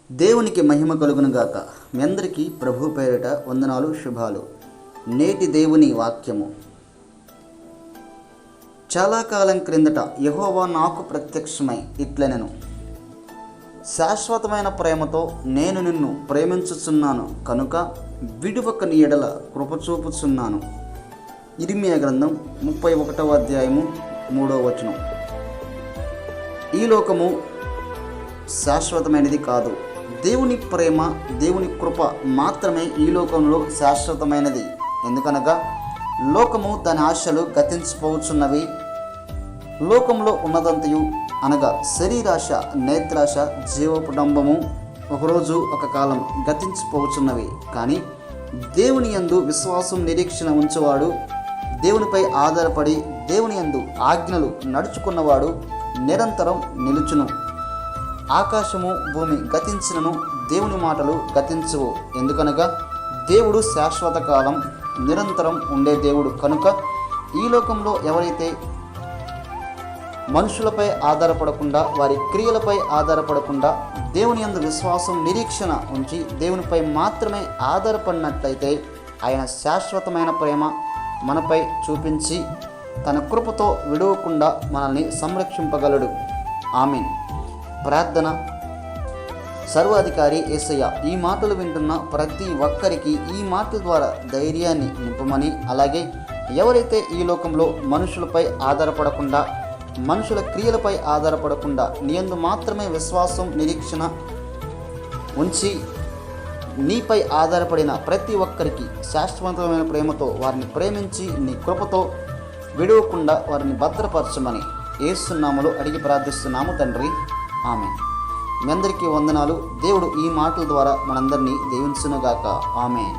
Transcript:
దేవునికి మహిమ కలుగునుగాక. మీ అందరికీ ప్రభు పేరిట వందనాలు, శుభాలు. నేటి దేవుని వాక్యము. చాలా కాలం క్రిందట యెహోవా నాకు ప్రత్యక్షమై ఇట్లనెను, శాశ్వతమైన ప్రేమతో నేను నిన్ను ప్రేమించుచున్నాను కనుక విడువక నీ ఎడల కృపచూపుచున్నాను. ఇర్మీయా గ్రంథం 31వ అధ్యాయము 3వ వచనం. ఈ లోకము శాశ్వతమైనది కాదు. దేవుని ప్రేమ, దేవుని కృప మాత్రమే ఈ లోకంలో శాశ్వతమైనది. ఎందుకనగా లోకము దాని ఆశలు గతించిపోవచ్చున్నవి. లోకంలో ఉన్నదంతయు అనగా శరీరాశ, నేత్రాశ, జీవపుడంబము ఒకరోజు ఒక కాలం గతించిపోవచ్చున్నవి. కానీ దేవుని యందు విశ్వాసం, నిరీక్షణ ఉంచేవాడు, దేవునిపై ఆధారపడి దేవుని యందు ఆజ్ఞలు నడుచుకున్నవాడు నిరంతరం నిలుచును. ఆకాశము భూమి గతించినను దేవుని మాటలు గతించవు. ఎందుకనగా దేవుడు శాశ్వత కాలం నిరంతరం ఉండే దేవుడు కనుక ఈ లోకంలో ఎవరైతే మనుషులపై ఆధారపడకుండా, వారి క్రియలపై ఆధారపడకుండా దేవుని యందు విశ్వాసం, నిరీక్షణ ఉంచి దేవునిపై మాత్రమే ఆధారపడినట్లయితే ఆయన శాశ్వతమైన ప్రేమ మనపై చూపించి తన కృపతో విడవకుండా మనల్ని సంరక్షింపగలడు. ఆమేన్. ప్రార్థన. సర్వాధికారి యేసయ్య, ఈ మాటలు వింటున్న ప్రతి ఒక్కరికి ఈ మాటల ద్వారా ధైర్యాన్ని నింపమని, అలాగే ఎవరైతే ఈ లోకంలో మనుషులపై ఆధారపడకుండా, మనుషుల క్రియలపై ఆధారపడకుండా నీ యందు మాత్రమే విశ్వాసం, నిరీక్షణ ఉంచి నీపై ఆధారపడిన ప్రతి ఒక్కరికి శాశ్వతమైన ప్రేమతో వారిని ప్రేమించి నీ కృపతో విడవకుండా వారిని భద్రపరచమని యేసు నామములో అడిగి ప్రార్థిస్తున్నాము తండ్రి. ఆమేన్. మీ అందరికీ వందనాలు. దేవుడు ఈ మాటల ద్వారా మనందరినీ దీవించునుగాక. ఆమేన్.